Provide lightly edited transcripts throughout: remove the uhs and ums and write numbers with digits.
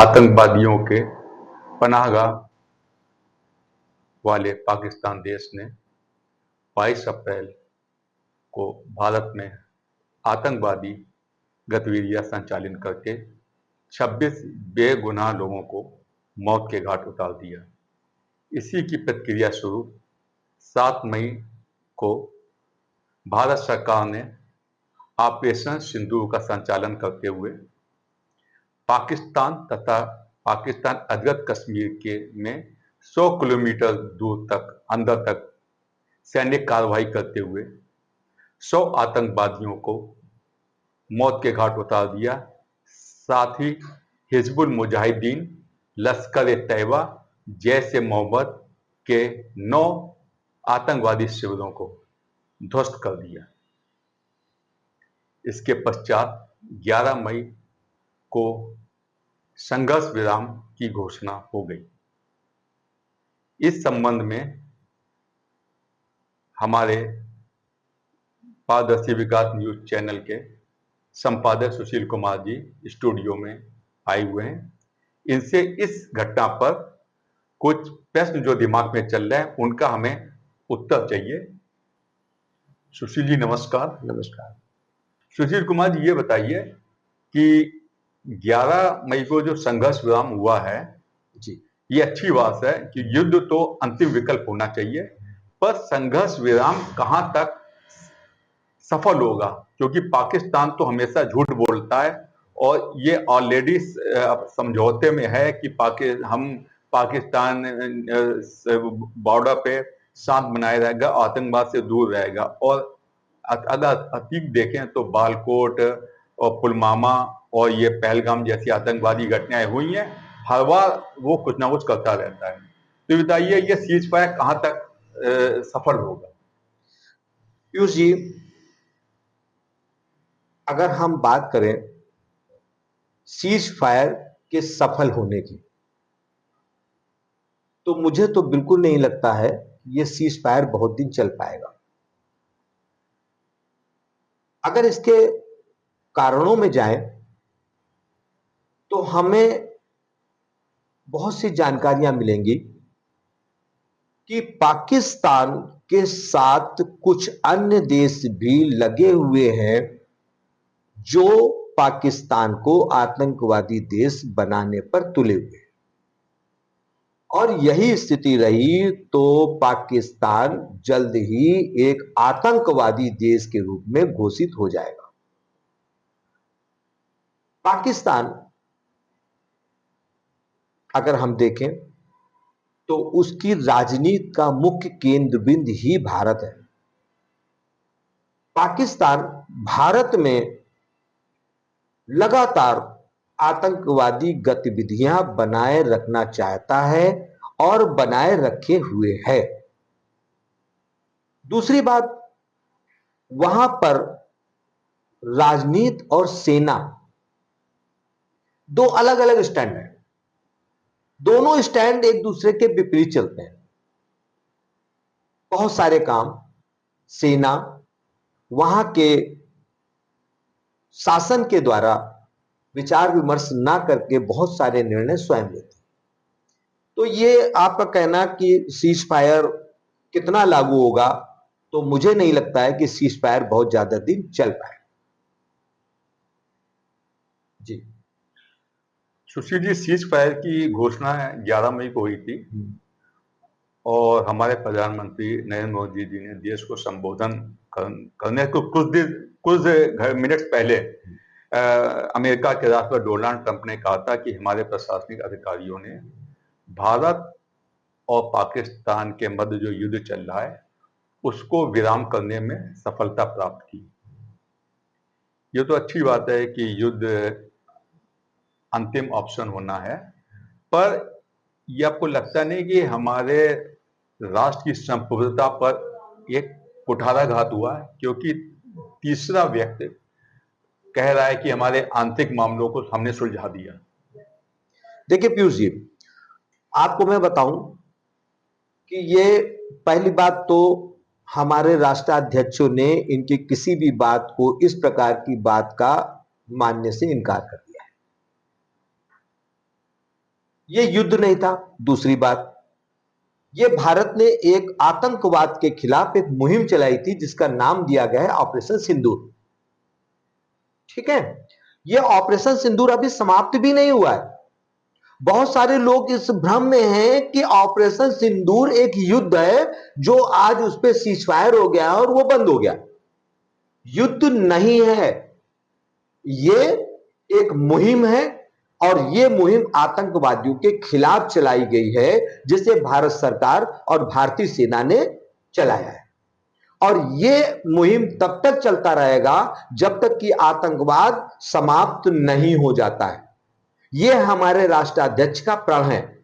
आतंकवादियों के पनाहगाह वाले पाकिस्तान देश ने 22 अप्रैल को भारत में आतंकवादी गतिविधियां संचालित करके 26 बेगुनाह लोगों को मौत के घाट उतार दिया। इसी की प्रतिक्रिया स्वरूप 7 मई को भारत सरकार ने ऑपरेशन सिंदूर का संचालन करते हुए पाकिस्तान तथा पाकिस्तान अधिकृत कश्मीर के में 100 किलोमीटर दूर तक अंदर तक सैन्य कार्रवाई करते हुए 100 आतंकवादियों को मौत के घाट उतार दिया। साथ ही हिजबुल मुजाहिदीन, लश्कर-ए-तैयबा, जैश-ए-मोहम्मद के 9 आतंकवादी शिविरों को ध्वस्त कर दिया। इसके पश्चात 11 मई को संघर्ष विराम की घोषणा हो गई। इस संबंध में हमारे पारदर्शी विकास न्यूज चैनल के संपादक सुशील कुमार जी स्टूडियो में आए हुए हैं। इनसे इस घटना पर कुछ प्रश्न जो दिमाग में चल रहे हैं उनका हमें उत्तर चाहिए। सुशील जी नमस्कार। नमस्कार। सुशील कुमार जी, ये बताइए कि 11 मई को जो संघर्ष विराम हुआ है जी, ये अच्छी बात है कि युद्ध तो अंतिम विकल्प होना चाहिए, पर संघर्ष विराम कहां तक सफल होगा? क्योंकि पाकिस्तान तो हमेशा झूठ बोलता है और ये ऑलरेडी समझौते में है कि हम पाकिस्तान बॉर्डर पे शांत बनाए रहेगा, आतंकवाद से दूर रहेगा। और अगर अतीत देखें तो बालकोट और पुलवामा और ये पहलगाम जैसी आतंकवादी घटनाएं हुई हैं, हर बार वो कुछ ना कुछ करता रहता है। तो बताइए ये सीज फायर कहां तक सफल होगा? पीयूष जी, अगर हम बात करें सीज फायर के सफल होने की, तो मुझे तो बिल्कुल नहीं लगता है ये सीज फायर बहुत दिन चल पाएगा। अगर इसके कारणों में जाएं तो हमें बहुत सी जानकारियां मिलेंगी कि पाकिस्तान के साथ कुछ अन्य देश भी लगे हुए हैं जो पाकिस्तान को आतंकवादी देश बनाने पर तुले हुए हैं। और यही स्थिति रही तो पाकिस्तान जल्द ही एक आतंकवादी देश के रूप में घोषित हो जाएगा। पाकिस्तान अगर हम देखें तो उसकी राजनीति का मुख्य केंद्र बिंदु ही भारत है। पाकिस्तान भारत में लगातार आतंकवादी गतिविधियां बनाए रखना चाहता है और बनाए रखे हुए है। दूसरी बात, वहां पर राजनीति और सेना दो अलग अलग स्टैंड है। दोनों स्टैंड एक दूसरे के विपरीत चलते हैं। बहुत सारे काम सेना वहां के शासन के द्वारा विचार विमर्श ना करके बहुत सारे निर्णय स्वयं लेते। तो ये आपका कहना कि सीज फायर कितना लागू होगा, तो मुझे नहीं लगता है कि सीज फायर बहुत ज्यादा दिन चल पाए। जी सुशील जी, सीज फायर की घोषणा 11 मई को हुई थी और हमारे प्रधानमंत्री नरेंद्र मोदी जी ने देश को संबोधन करने को कुछ मिनट पहले अमेरिका के राष्ट्रपति डोनाल्ड ट्रंप ने कहा था कि हमारे प्रशासनिक अधिकारियों ने भारत और पाकिस्तान के मध्य जो युद्ध चल रहा है उसको विराम करने में सफलता प्राप्त की। ये तो अच्छी बात है कि युद्ध अंतिम ऑप्शन होना है, पर यह आपको लगता नहीं कि हमारे राष्ट्र की संप्रभुता पर एक कुठाराघात हुआ है? क्योंकि तीसरा व्यक्ति कह रहा है कि हमारे आंतरिक मामलों को हमने सुलझा दिया। देखिए पीयूष जी, आपको मैं बताऊं कि ये पहली बात तो हमारे राष्ट्राध्यक्षों ने इनकी किसी भी बात को इस प्रकार की बात का मानने से इनकार कर दिया है। ये युद्ध नहीं था। दूसरी बात, ये भारत ने एक आतंकवाद के खिलाफ एक मुहिम चलाई थी जिसका नाम दिया गया है ऑपरेशन सिंदूर। ठीक है, ये ऑपरेशन सिंदूर अभी समाप्त भी नहीं हुआ है। बहुत सारे लोग इस भ्रम में हैं कि ऑपरेशन सिंदूर एक युद्ध है जो आज उस पर सीजफायर हो गया और वो बंद हो गया। युद्ध नहीं है, ये एक मुहिम है और ये मुहिम आतंकवादियों के खिलाफ चलाई गई है जिसे भारत सरकार और भारतीय सेना ने चलाया है। और ये मुहिम तब तक चलता रहेगा जब तक कि आतंकवाद समाप्त नहीं हो जाता है। ये हमारे राष्ट्राध्यक्ष का प्रण है।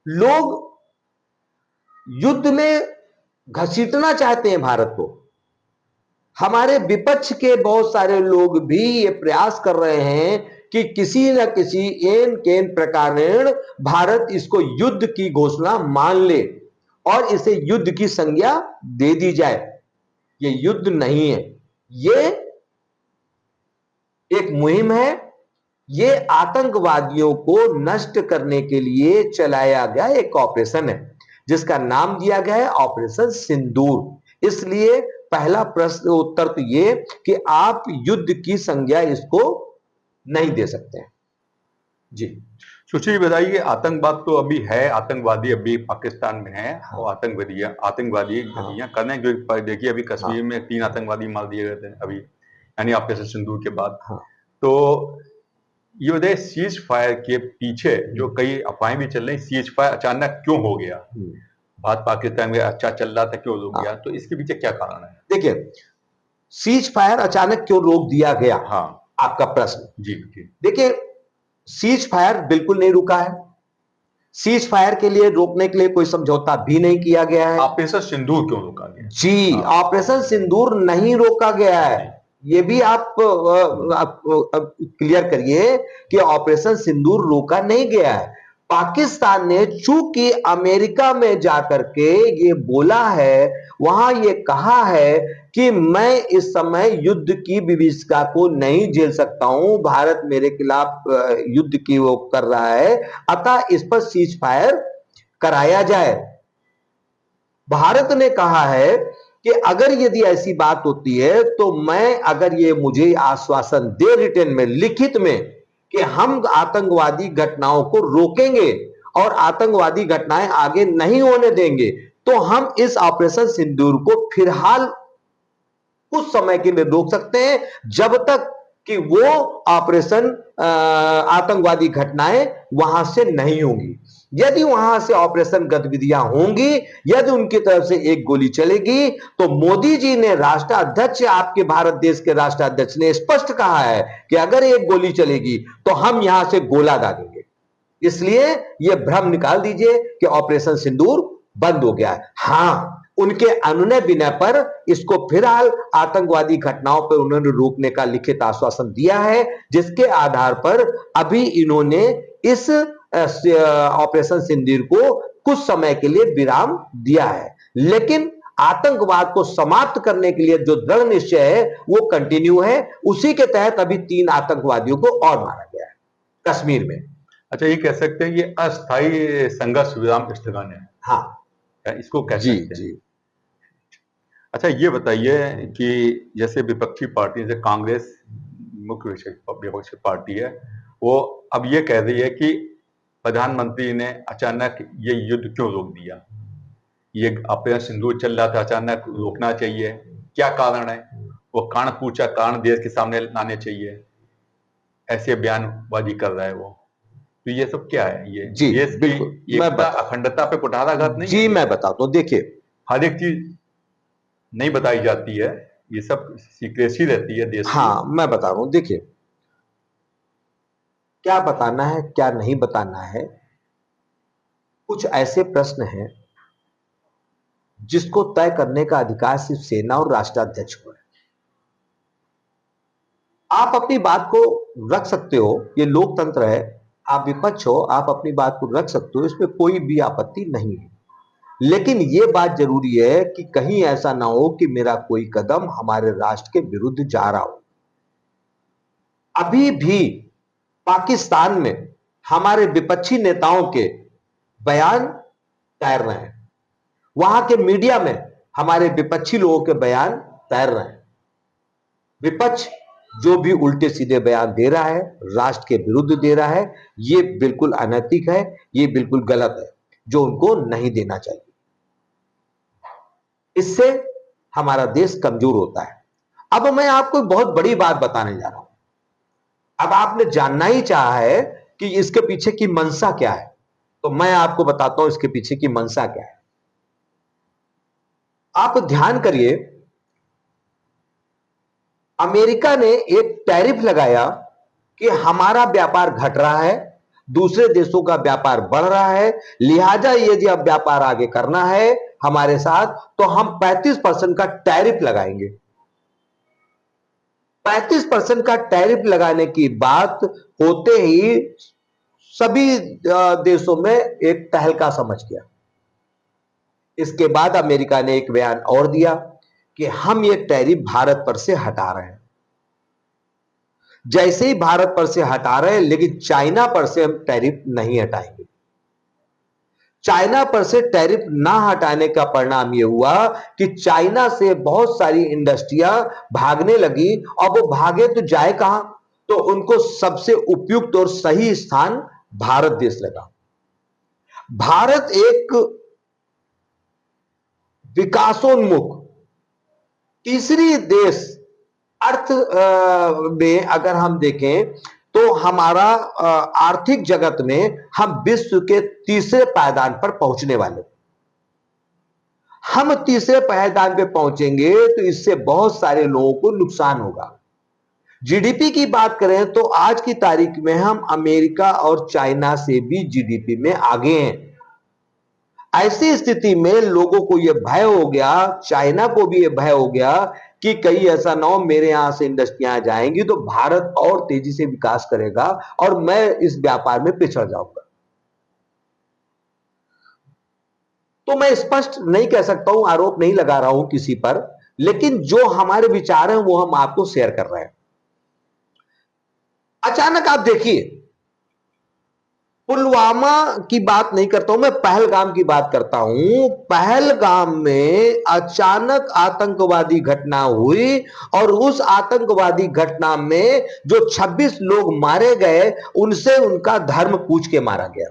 लोग युद्ध में घसीटना चाहते हैं भारत को। हमारे विपक्ष के बहुत सारे लोग भी ये प्रयास कर रहे हैं कि किसी न किसी एन केन प्रकार भारत इसको युद्ध की घोषणा मान ले और इसे युद्ध की संज्ञा दे दी जाए। ये युद्ध नहीं है, ये एक मुहिम है। ये आतंकवादियों को नष्ट करने के लिए चलाया गया एक ऑपरेशन है जिसका नाम दिया गया है ऑपरेशन सिंदूर। इसलिए पहला प्रश्न उत्तर तो ये कि आप युद्ध की संज्ञा इसको नहीं दे सकते हैं। जी सुशील बताइए, आतंकवाद तो अभी है, आतंकवादी अभी पाकिस्तान में है। हाँ। और आतंकवादी गतियां कर रहे हैं। जो देखिए अभी कश्मीर में 3 आतंकवादी मार दिए गए थे अभी, यानी ऑपरेशन सिंदूर के बाद। तो ये बताइए, सीज फायर के पीछे जो कई अफवाहें भी चल रही, सीज फायर अचानक क्यों हो गया? भारत पाकिस्तान में अच्छा चल रहा था, क्यों रुक गया? तो इसके पीछे क्या कारण है? देखिए, सीज फायर अचानक क्यों रोक दिया गया, हाँ आपका प्रश्न। जी देखिए, सीज फायर बिल्कुल नहीं रुका है। सीज फायर के लिए रोकने के लिए कोई समझौता भी नहीं किया गया है। ऑपरेशन सिंदूर क्यों रोका गया? जी, ऑपरेशन सिंदूर नहीं रोका गया है। ये भी आप क्लियर करिए कि ऑपरेशन सिंदूर रोका नहीं गया है। पाकिस्तान ने चूंकि अमेरिका में जाकर के ये बोला है, वहां ये कहा है कि मैं इस समय युद्ध की विभीषिका को नहीं झेल सकता हूं, भारत मेरे खिलाफ युद्ध की वो कर रहा है, अतः इस पर सीज फायर कराया जाए। भारत ने कहा है कि अगर यदि ऐसी बात होती है तो मैं, अगर ये मुझे आश्वासन दे रिटर्न में, लिखित में, कि हम आतंकवादी घटनाओं को रोकेंगे और आतंकवादी घटनाएं आगे नहीं होने देंगे, तो हम इस ऑपरेशन सिंदूर को फिलहाल कुछ समय के लिए रोक सकते हैं जब तक कि वो ऑपरेशन आतंकवादी घटनाएं वहां से नहीं होंगी। यदि वहां से ऑपरेशन गतिविधियां होंगी, यदि उनकी तरफ से एक गोली चलेगी, तो मोदी जी ने, राष्ट्राध्यक्ष, आपके भारत देश के राष्ट्राध्यक्ष ने स्पष्ट कहा है कि अगर एक गोली चलेगी तो हम यहां से गोला दागेंगे। इसलिए यह भ्रम निकाल दीजिए कि ऑपरेशन सिंदूर बंद हो गया है। हां, उनके अनुनय विनय पर इसको फिलहाल आतंकवादी घटनाओं पर उन्होंने रोकने का लिखित आश्वासन दिया है, जिसके आधार पर अभी इन्होंने इस ऑपरेशन सिंदूर को कुछ समय के लिए विराम दिया है। लेकिन आतंकवाद को समाप्त करने के लिए जो दृढ़ निश्चय है वो कंटिन्यू है। उसी के तहत अभी 3 आतंकवादियों को और मारा गया है कश्मीर में। अच्छा, ये कह सकते हैं ये अस्थायी संघर्ष विराम स्थगन है। हाँ, इसको कह सकते हैं। जी। अच्छा, ये बताइए कि जैसे विपक्षी पार्टी, जैसे कांग्रेस मुख्य विपक्षी पार्टी है, वो अब ये कह रही है कि प्रधानमंत्री ने अचानक ये युद्ध क्यों रोक दिया? ये ऑपरेशन सिंदूर चल रहा था, अचानक रोकना चाहिए, क्या कारण है? वो कारण पूछा, कारण देश के सामने लाने चाहिए, ऐसे बयानबाजी कर रहा है वो। तो ये सब क्या है? ये जी, देश की एकता, अखंडता पे कुठाराघात नहीं है? जी, मैं बताता हूं। देखिए, हर एक चीज नहीं बताई जाती है, ये सब सीक्रेसी रहती है देश की। हाँ, मैं बता रहा हूं। देखिए, क्या बताना है, क्या नहीं बताना है, कुछ ऐसे प्रश्न हैं जिसको तय करने का अधिकार सिर्फ सेना और राष्ट्राध्यक्ष को है। आप अपनी बात को रख सकते हो, ये लोकतंत्र है, आप विपक्ष हो, आप अपनी बात को रख सकते हो, इसमें कोई भी आपत्ति नहीं है। लेकिन यह बात जरूरी है कि कहीं ऐसा ना हो कि मेरा कोई कदम हमारे राष्ट्र के विरुद्ध जा रहा हो। अभी भी पाकिस्तान में हमारे विपक्षी नेताओं के बयान तैर रहे हैं, वहां के मीडिया में हमारे विपक्षी लोगों के बयान तैर रहे हैं। विपक्ष जो भी उल्टे सीधे बयान दे रहा है, राष्ट्र के विरुद्ध दे रहा है, ये बिल्कुल अनैतिक है, ये बिल्कुल गलत है, जो उनको नहीं देना चाहिए। इससे हमारा देश कमजोर होता है। अब मैं आपको बहुत बड़ी बात बताने जा रहा हूं। अब आपने जानना ही चाहा है कि इसके पीछे की मंशा क्या है, तो मैं आपको बताता हूं इसके पीछे की मंशा क्या है। आप ध्यान करिए, अमेरिका ने एक टैरिफ लगाया कि हमारा व्यापार घट रहा है, दूसरे देशों का व्यापार बढ़ रहा है, लिहाजा यदि अब व्यापार आगे करना है हमारे साथ तो हम 35% का टैरिफ लगाएंगे। 35% का टैरिफ लगाने की बात होते ही सभी देशों में एक तहलका समझ गया। इसके बाद अमेरिका ने एक बयान और दिया कि हम ये टैरिफ भारत पर से हटा रहे हैं। जैसे ही भारत पर से हटा रहे हैं, लेकिन चाइना पर से हम टैरिफ नहीं हटाएंगे। चाइना पर से टैरिफ ना हटाने का परिणाम यह हुआ कि चाइना से बहुत सारी इंडस्ट्रियां भागने लगी, और वो भागे तो जाए कहां, तो उनको सबसे उपयुक्त और सही स्थान भारत देश लगा। भारत एक विकासोन्मुख तीसरी देश अर्थ में अगर हम देखें तो हमारा आर्थिक जगत में हम विश्व के तीसरे पायदान पर पहुंचने वाले। हम तीसरे पायदान पे पहुंचेंगे तो इससे बहुत सारे लोगों को नुकसान होगा। जीडीपी की बात करें तो आज की तारीख में हम अमेरिका और चाइना से भी जीडीपी में आगे हैं। ऐसी स्थिति में लोगों को यह भय हो गया, चाइना को भी यह भय हो गया कि कहीं ऐसा ना हो मेरे यहां से इंडस्ट्रियां जाएंगी तो भारत और तेजी से विकास करेगा और मैं इस व्यापार में पिछड़ जाऊंगा। तो मैं स्पष्ट नहीं कह सकता हूं, आरोप नहीं लगा रहा हूं किसी पर, लेकिन जो हमारे विचार हैं वो हम आपको शेयर कर रहे हैं। अचानक आप देखिए, पुलवामा की बात नहीं करता हूं मैं, पहलगाम की बात करता हूं। पहलगाम में अचानक आतंकवादी घटना हुई और उस आतंकवादी घटना में जो 26 लोग मारे गए उनसे उनका धर्म पूछ के मारा गया।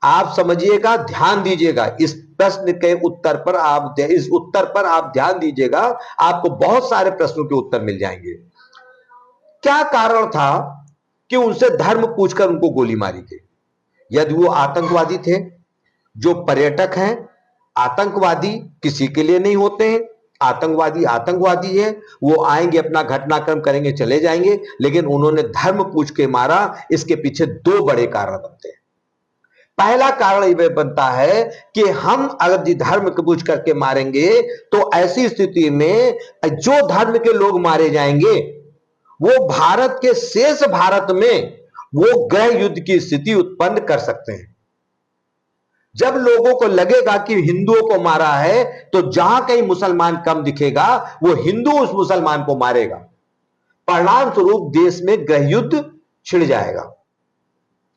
आप समझिएगा, ध्यान दीजिएगा इस प्रश्न के उत्तर पर, इस उत्तर पर आप ध्यान दीजिएगा, आपको बहुत सारे प्रश्नों के उत्तर मिल जाएंगे। क्या कारण था कि उनसे धर्म पूछकर उनको गोली मारी गई? यदि वो आतंकवादी थे, जो पर्यटक हैं, आतंकवादी किसी के लिए नहीं होते हैं, आतंकवादी आतंकवादी है, वो आएंगे अपना घटनाक्रम करेंगे चले जाएंगे, लेकिन उन्होंने धर्म पूछ के मारा। इसके पीछे दो बड़े कारण बनते हैं। पहला कारण यह बनता है कि हम अगर धर्म को पूछ करके मारेंगे तो ऐसी स्थिति में जो धर्म के लोग मारे जाएंगे वो भारत के शेष भारत में वो गृह युद्ध की स्थिति उत्पन्न कर सकते हैं। जब लोगों को लगेगा कि हिंदुओं को मारा है तो जहां कहीं मुसलमान कम दिखेगा वो हिंदू उस मुसलमान को मारेगा, परिणाम स्वरूप देश में गृह युद्ध छिड़ जाएगा।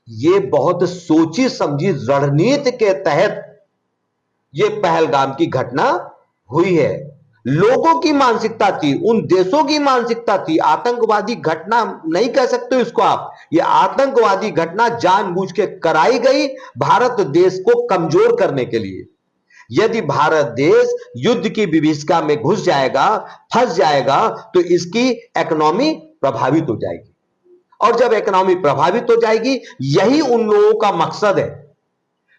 ये बहुत सोची समझी रणनीति के तहत ये पहलगाम की घटना हुई है। लोगों की मानसिकता थी, उन देशों की मानसिकता थी। आतंकवादी घटना नहीं कह सकते इसको आप, ये आतंकवादी घटना जानबूझ के कराई गई भारत देश को कमजोर करने के लिए। यदि भारत देश युद्ध की विभीषिका में घुस जाएगा, फंस जाएगा, तो इसकी इकोनॉमी प्रभावित हो जाएगी, और जब इकोनॉमी प्रभावित हो जाएगी, यही उन लोगों का मकसद है।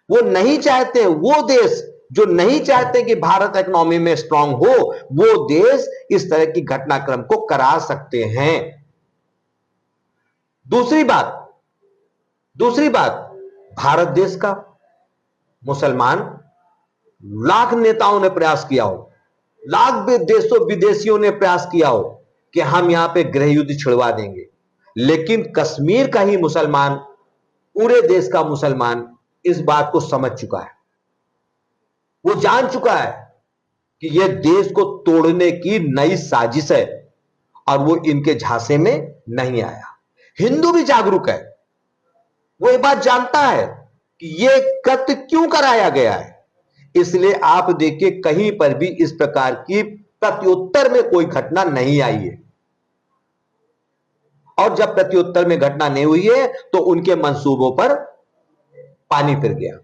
वो नहीं चाहते, वो देश जो नहीं चाहते कि भारत इकोनॉमी में स्ट्रांग हो, वो देश इस तरह की घटनाक्रम को करा सकते हैं। दूसरी बात, भारत देश का मुसलमान लाख नेताओं ने प्रयास किया हो, लाख देशों विदेशियों ने प्रयास किया हो कि हम यहां पे गृह युद्ध छिड़वा देंगे, लेकिन कश्मीर का ही मुसलमान, पूरे देश का मुसलमान इस बात को समझ चुका है। वो जान चुका है कि यह देश को तोड़ने की नई साजिश है और वो इनके झांसे में नहीं आया। हिंदू भी जागरूक है, वो ये बात जानता है कि ये कृत्य क्यों कराया गया है। इसलिए आप देखिए कहीं पर भी इस प्रकार की प्रत्युत्तर में कोई घटना नहीं आई है, और जब प्रत्युत्तर में घटना नहीं हुई है तो उनके मंसूबों पर पानी फिर गया।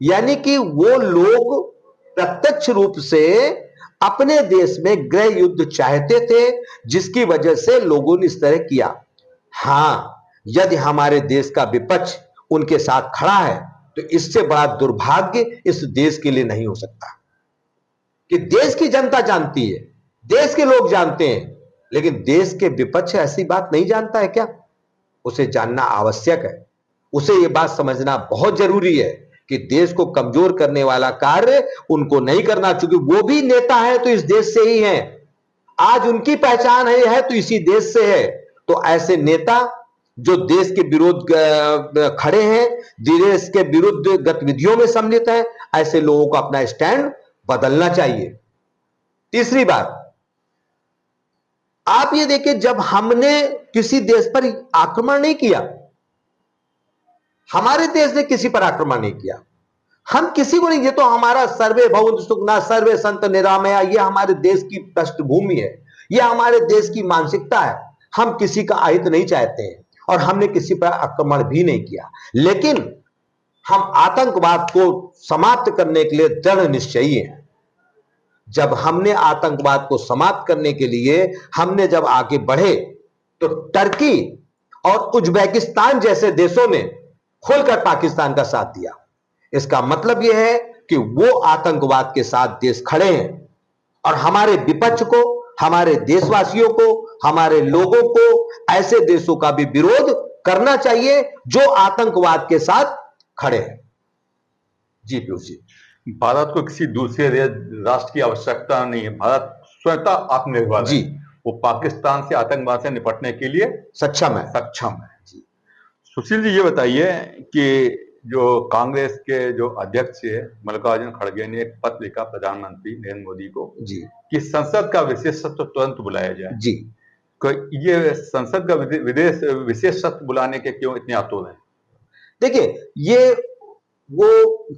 यानी कि वो लोग प्रत्यक्ष रूप से अपने देश में गृह युद्ध चाहते थे, जिसकी वजह से लोगों ने इस तरह किया। हां, यदि हमारे देश का विपक्ष उनके साथ खड़ा है तो इससे बड़ा दुर्भाग्य इस देश के लिए नहीं हो सकता। कि देश की जनता जानती है, देश के लोग जानते हैं, लेकिन देश के विपक्ष ऐसी बात नहीं जानता है क्या? उसे जानना आवश्यक है। उसे यह बात समझना बहुत जरूरी है कि देश को कमजोर करने वाला कार्य उनको नहीं करना, चूंकि वो भी नेता है तो इस देश से ही है, आज उनकी पहचान है तो इसी देश से है। तो ऐसे नेता जो देश के विरोध खड़े हैं, देश के विरुद्ध गतिविधियों में सम्मिलित है, ऐसे लोगों को अपना स्टैंड बदलना चाहिए। तीसरी बात, आप ये देखिए, जब हमने किसी देश पर आक्रमण नहीं किया, हमारे देश ने किसी पर आक्रमण नहीं किया, हम किसी को नहीं, ये तो हमारा सर्वे भवन्तु सुखिनः सर्वे सन्तु निरामया, ये हमारे देश की पृष्ठभूमि है, ये हमारे देश की मानसिकता है। हम किसी का अहित नहीं चाहते हैं और हमने किसी पर आक्रमण भी नहीं किया, लेकिन हम आतंकवाद को समाप्त करने के लिए दृढ़ निश्चयी हैं। जब हमने आतंकवाद को समाप्त करने के लिए हमने जब आगे बढ़े तो टर्की और उज्बेकिस्तान जैसे देशों ने खुलकर पाकिस्तान का साथ दिया। इसका मतलब यह है कि वो आतंकवाद के साथ देश खड़े हैं, और हमारे विपक्ष को, हमारे देशवासियों को, हमारे लोगों को ऐसे देशों का भी विरोध करना चाहिए जो आतंकवाद के साथ खड़े हैं। जी पीयूष जी। भारत को किसी दूसरे राष्ट्र की आवश्यकता नहीं है, भारत स्वतः आत्मनिर्भर है। जी। वो पाकिस्तान से आतंकवाद से निपटने के लिए सक्षम है। जी। सुशील जी, ये बताइए कि जो कांग्रेस के जो अध्यक्ष है मल्लिकार्जुन खड़गे ने एक पत्र लिखा प्रधानमंत्री नरेंद्र मोदी को जी कि संसद का विशेष सत्र तुरंत बुलाया जाए। जी। ये संसद का विशेष सत्र बुलाने के क्यों इतने आतुर हैं? देखिए, ये वो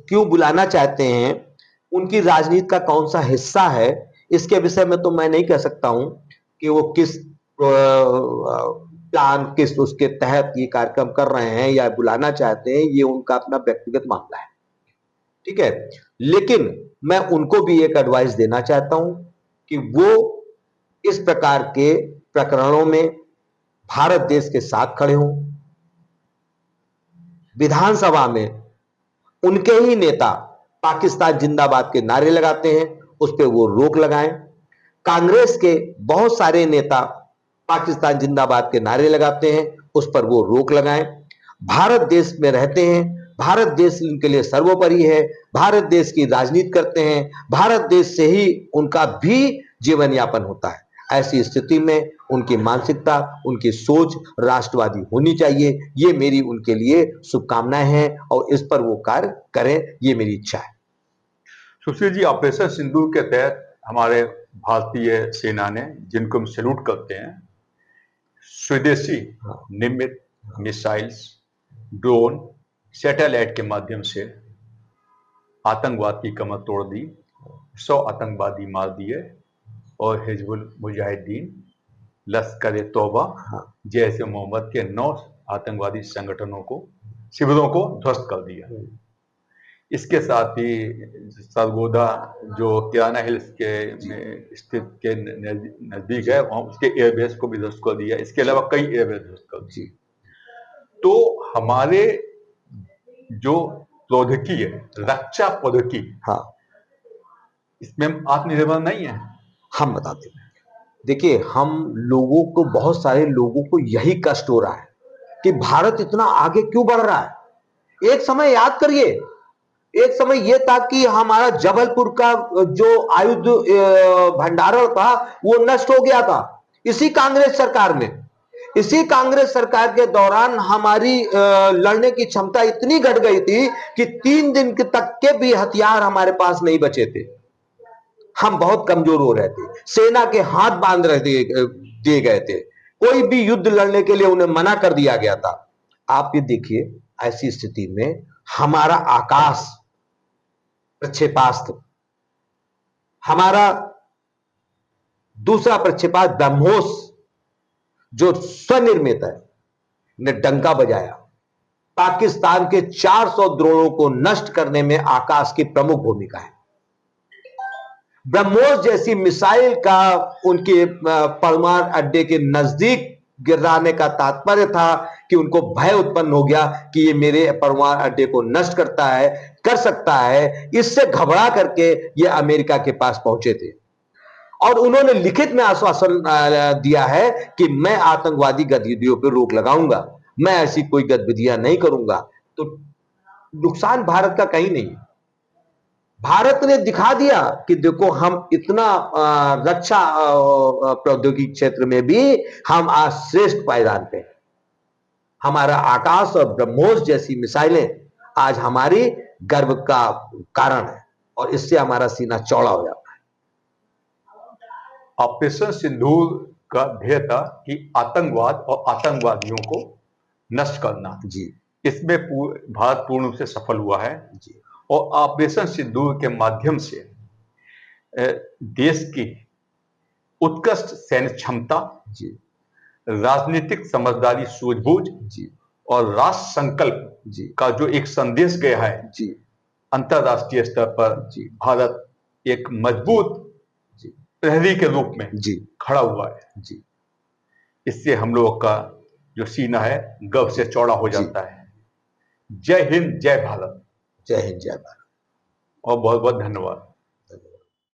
क्यों बुलाना चाहते हैं, उनकी राजनीति का कौन सा हिस्सा है, इसके विषय में तो मैं नहीं कह सकता हूं कि वो किस प्लान, किस उसके तहत ये कार्यक्रम कर रहे हैं या बुलाना चाहते हैं, ये उनका अपना व्यक्तिगत मामला है, ठीक है। लेकिन मैं उनको भी एक एडवाइस देना चाहता हूं कि वो इस प्रकार के प्रकरणों में भारत देश के साथ खड़े हों। विधानसभा में उनके ही नेता पाकिस्तान जिंदाबाद के नारे लगाते हैं, उस पर वो रोक लगाएं। कांग्रेस के बहुत सारे नेता पाकिस्तान जिंदाबाद के नारे लगाते हैं, उस पर वो रोक लगाएं। भारत देश में रहते हैं, भारत देश उनके लिए सर्वोपरि है, भारत देश की राजनीति करते हैं, भारत देश से ही उनका भी जीवन यापन होता है। ऐसी स्थिति में उनकी मानसिकता, उनकी सोच राष्ट्रवादी होनी चाहिए। ये मेरी उनके लिए शुभकामनाएं हैं और इस पर वो कार्य करें, ये मेरी इच्छा है। सुशील जी, ऑपरेशन सिंदूर के तहत हमारे भारतीय सेना ने, जिनको हम सैल्यूट करते हैं, स्वदेशी निर्मित मिसाइल्स, ड्रोन, सैटेलाइट के माध्यम से आतंकवाद की कमर तोड़ दी, 100 आतंकवादी मार दिए और हिजबुल मुजाहिदीन, लश्कर तौबा, जैसे मोहम्मद के 9 आतंकवादी संगठनों को, शिविरों को ध्वस्त कर दिया। इसके साथ ही सरगोदा जो किराना हिल्स के में स्थित के नजदीक है, वहां उसके एयरबेस को भी ध्वस्त कर दिया। इसके अलावा कई एयरबेस ध्वस्त कर दिए। तो हमारे जो प्रौद्योगिकी है, रक्षा प्रौद्योगिकी, हाँ, इसमें हम आत्मनिर्भर नहीं है। हम बताते हैं, देखिए, हम लोगों को, बहुत सारे लोगों को यही कष्ट हो रहा है कि भारत इतना आगे क्यों बढ़ रहा है। एक समय याद करिए, एक समय यह था कि हमारा जबलपुर का जो आयुध भंडारण था वो नष्ट हो गया था इसी कांग्रेस सरकार में। इसी कांग्रेस सरकार के दौरान हमारी लड़ने की क्षमता इतनी घट गई थी कि 3 दिन तक के भी हथियार हमारे पास नहीं बचे थे। हम बहुत कमजोर हो रहे थे, सेना के हाथ बांध दिए गए थे, कोई भी युद्ध लड़ने के लिए उन्हें मना कर दिया गया था। आप ये देखिए, ऐसी स्थिति में हमारा आकाश प्रक्षेपास्त्र, हमारा दूसरा प्रक्षेपास्त्र ब्रह्मोस जो स्वनिर्मित है, ने डंका बजाया। पाकिस्तान के 400 ड्रोनों को नष्ट करने में आकाश की प्रमुख भूमिका है। ब्रह्मोस जैसी मिसाइल का उनके परमाणु अड्डे के नजदीक गिराने का तात्पर्य था कि उनको भय उत्पन्न हो गया कि ये मेरे परमाणु अड्डे को नष्ट कर सकता है। इससे घबरा करके ये अमेरिका के पास पहुंचे थे और उन्होंने लिखित में आश्वासन दिया है कि मैं आतंकवादी गतिविधियों पर रोक लगाऊंगा, मैं ऐसी कोई गतिविधियां नहीं करूंगा। तो नुकसान भारत का कहीं नहीं। भारत ने दिखा दिया कि देखो हम इतना रक्षा प्रौद्योगिकी क्षेत्र में भी हम आज श्रेष्ठ पायदान पे हैं। हमारा आकाश और ब्रह्मोस जैसी मिसाइलें आज हमारी गर्व का कारण है और इससे हमारा सीना चौड़ा हो जाता है। ऑपरेशन सिंदूर का ध्येय था कि आतंकवाद और आतंकवादियों को नष्ट करना जी, इसमें भारत पूर्ण रूप से सफल हुआ है जी। और ऑपरेशन सिंदूर के माध्यम से देश की उत्कृष्ट सैन्य क्षमता जी, राजनीतिक समझदारी, सूझबूझ जी और राष्ट्र संकल्प जी का जो एक संदेश गया है जी, अंतरराष्ट्रीय स्तर पर जी भारत एक मजबूत जी प्रहरी के रूप में जी खड़ा हुआ है जी। इससे हम लोगों का जो सीना है गर्व से चौड़ा हो जाता है। जय हिंद, जय भारत। जय हिंद, जय भारत और बहुत बहुत धन्यवाद।